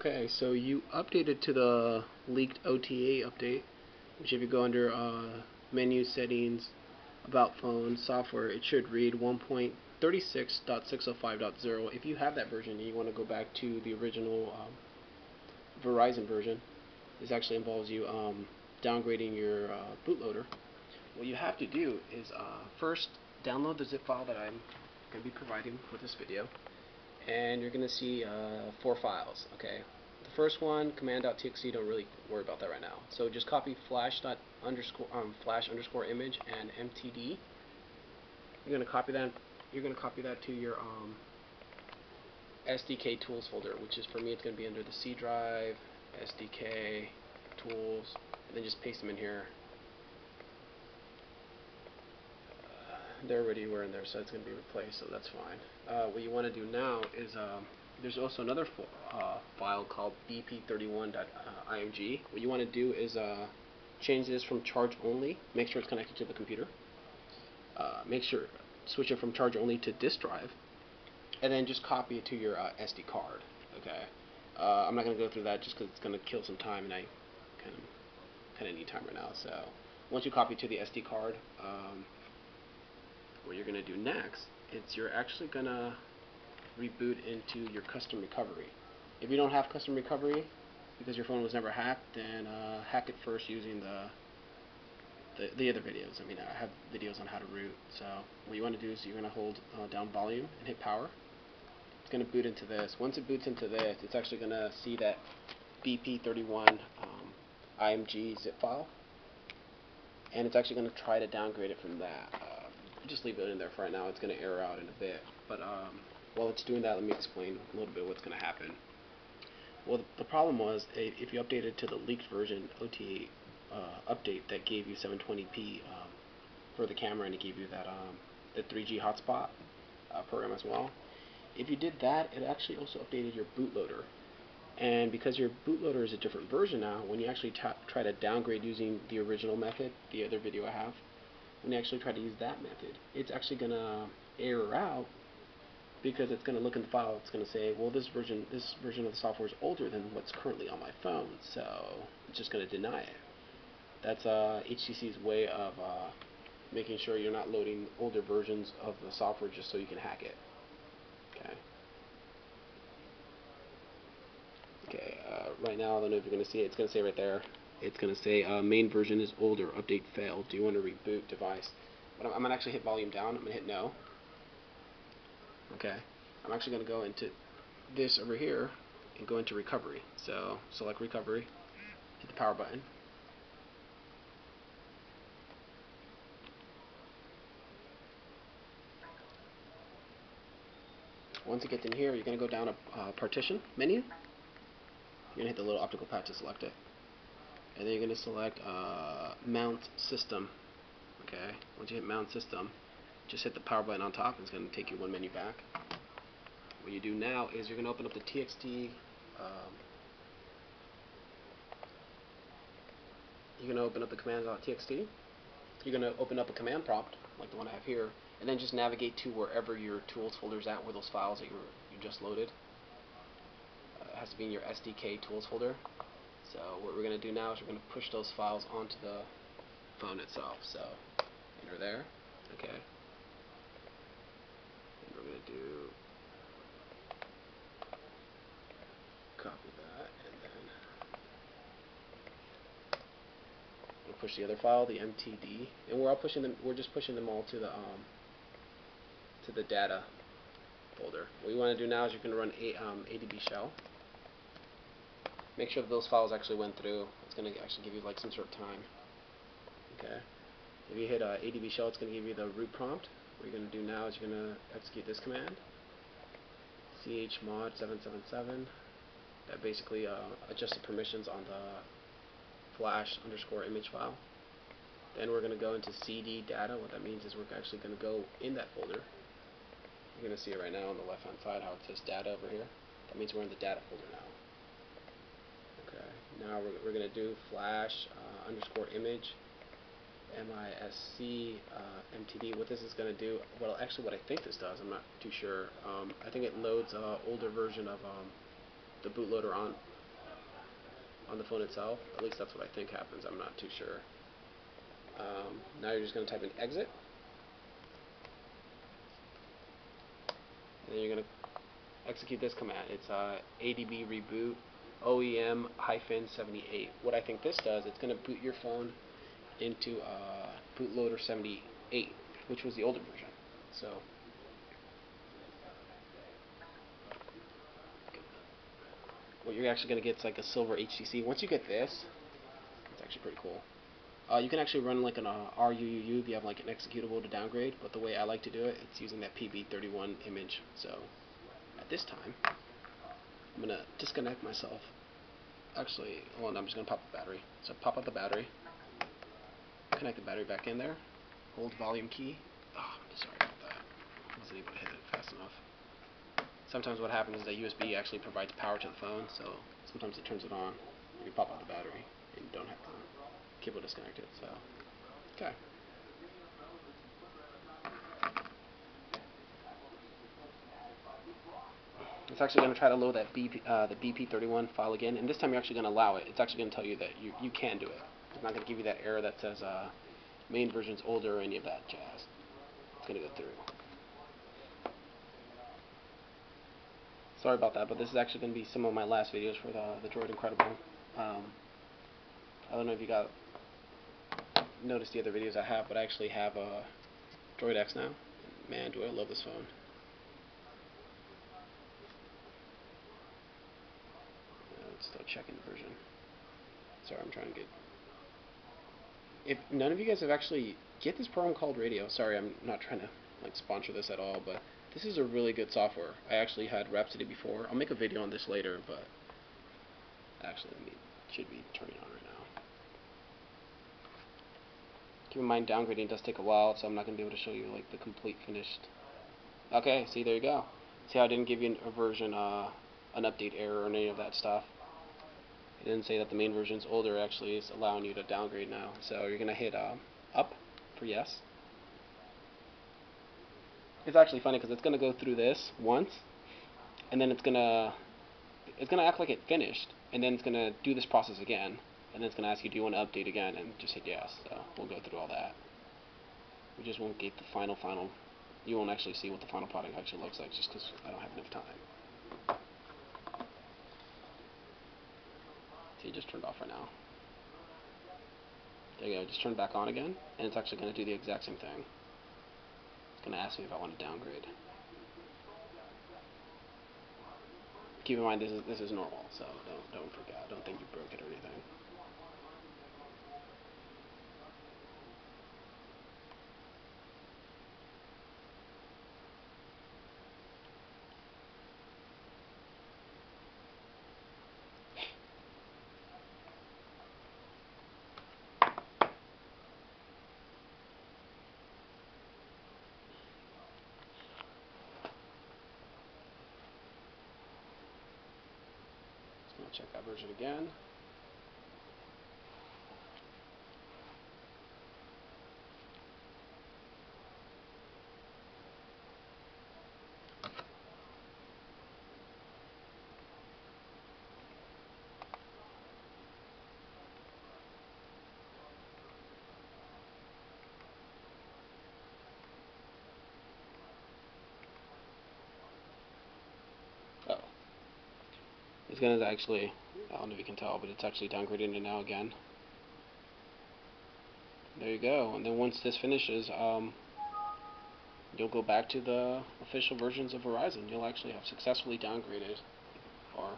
Okay, so you updated to the leaked OTA update, which if you go under menu settings, about phone, software, it should read 1.36.605.0. If you have that version and you want to go back to the original Verizon version, this actually involves you downgrading your bootloader. What you have to do is first download the zip file that I'm going to be providing with this video, and you're going to see 4 files. Okay, the first one, command.txt, don't really worry about that right now. So just copy flash underscore image and mtd. You're going to copy that. You're going to copy that to your SDK tools folder, which is, for me, it's going to be under the C drive, SDK tools, and then just paste them in here. They already were in there, so it's going to be replaced, so that's fine. What you want to do now is there's also another file called bp31.img. What you want to do is change this from charge only. Make sure it's connected to the computer. Switch it from charge only to disk drive, and then just copy it to your SD card. Okay. I'm not going to go through that just because it's going to kill some time, and I kind of need time right now. So once you copy to the SD card, what you're going to do next is you're actually going to reboot into your custom recovery. If you don't have custom recovery because your phone was never hacked, then hack it first using the other videos. I mean, I have videos on how to root. So what you want to do is you're going to hold down volume and hit power. It's going to boot into this. Once it boots into this, it's actually going to see that bp31 img zip file, and it's actually going to try to downgrade it from that. Just leave it in there for right now. It's going to error out in a bit. But while it's doing that, let me explain a little bit what's going to happen. Well, the problem was, if you updated to the leaked version OTA update that gave you 720p for the camera, and it gave you that the 3G hotspot program as well. If you did that, it actually also updated your bootloader. And because your bootloader is a different version now, when you actually try to downgrade using the original method, the other video I have, when you actually try to use that method, it's actually going to error out, because it's going to look in the file. It's going to say, well, this version of the software is older than what's currently on my phone, so it's just going to deny it. That's HTC's way of making sure you're not loading older versions of the software just so you can hack it. Okay. Right now, I don't know if you're going to see it. It's going to say right there. It's going to say main version is older, update failed. Do you want to reboot device? But I'm going to actually hit volume down. I'm going to hit no. Okay. I'm actually going to go into this over here and go into recovery. So select recovery, hit the power button. Once it gets in here, you're going to go down a partition menu. You're going to hit the little optical pad to select it. And then you're going to select mount system. Okay. Once you hit mount system, just hit the power button on top, and it's going to take you one menu back. What you do now is you're going to open up the TXT. You're going to open up the command.txt. You're going to open up a command prompt like the one I have here, and then just navigate to wherever your tools folder is at, where those files that you just loaded. It has to be in your SDK tools folder. So what we're going to do now is we're going to push those files onto the phone itself. So enter there. Okay. And we're going to do copy that, and then we'll push the other file, the mtd, and we're just pushing them all to the data folder. What you want to do now is you're going to run ADB shell. Make sure that those files actually went through. It's going to actually give you like some sort of time. Okay. If you hit ADB shell, it's going to give you the root prompt. What you're going to do now is you're going to execute this command, chmod 777. That basically adjusts the permissions on the flash underscore image file. Then we're going to go into CD data. What that means is we're actually going to go in that folder. You're going to see it right now on the left hand side how it says data over here. That means we're in the data folder now. Okay, now we're going to do flash underscore image MISC MTD. What this is going to do, well, actually what I think this does, I'm not too sure. I think it loads older version of the bootloader on the phone itself. At least that's what I think happens. I'm not too sure. Now you're just going to type in exit. And then you're going to execute this command. It's ADB reboot OEM-78. What I think this does, it's going to boot your phone into bootloader 78, which was the older version. So what you're actually going to get is like a silver HTC. Once you get this, it's actually pretty cool. You can actually run like an RUUU if you have like an executable to downgrade, but the way I like to do it, it's using that PB31 image. So at this time, I'm going to disconnect myself. Actually, hold on, I'm just going to pop the battery. So pop out the battery, connect the battery back in there, hold volume key. Oh, I'm sorry about that. I wasn't able to hit it fast enough. Sometimes what happens is that USB actually provides power to the phone, so sometimes it turns it on. You can pop out the battery, and you don't have to cable disconnected. So, okay. It's actually going to try to load that the BP31 file again, and this time you're actually going to allow it. It's actually going to tell you that you can do it. It's not going to give you that error that says main version's older or any of that jazz. It's going to go through. Sorry about that, but this is actually going to be some of my last videos for the Droid Incredible. I don't know if you got noticed the other videos I have, but I actually have a Droid X now. Man, do I love this phone. It's still checking the version. Sorry, I'm trying to get... If none of you guys have actually... Get this program called Radio. Sorry, I'm not trying to like sponsor this at all, but this is a really good software. I actually had Rhapsody before. I'll make a video on this later, but actually it should be turning on right now. Keep in mind, downgrading does take a while, so I'm not going to be able to show you like the complete finished. Okay, see, there you go. See how I didn't give you a version, an update error or any of that stuff. It didn't say that the main version's older. Actually, it's allowing you to downgrade now. So you're going to hit up for yes. It's actually funny because it's going to go through this once, and then it's going to act like it finished, and then it's going to do this process again, and then it's going to ask you, do you want to update again, and just hit yes. So we'll go through all that. We just won't get the final. You won't actually see what the final product actually looks like just because I don't have enough time. See, it just turned off right now. There you go, just turned back on again, and it's actually going to do the exact same thing. It's going to ask me if I want to downgrade. Keep in mind this is normal, so don't forget. Don't think you broke it or anything. Check that version again. Oh. It's going to actually, I don't know if you can tell, but it's actually downgrading it now again. There you go. And then once this finishes, you'll go back to the official versions of Verizon. You'll actually have successfully downgraded, or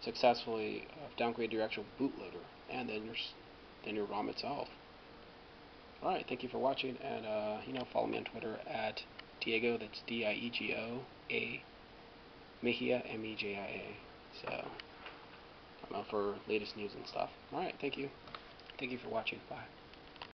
successfully downgraded your actual bootloader, and then your ROM itself. All right, thank you for watching, and follow me on Twitter at Diego. That's DIEGO Mejia MEJIA. So for latest news and stuff. All right, thank you. Thank you for watching. Bye.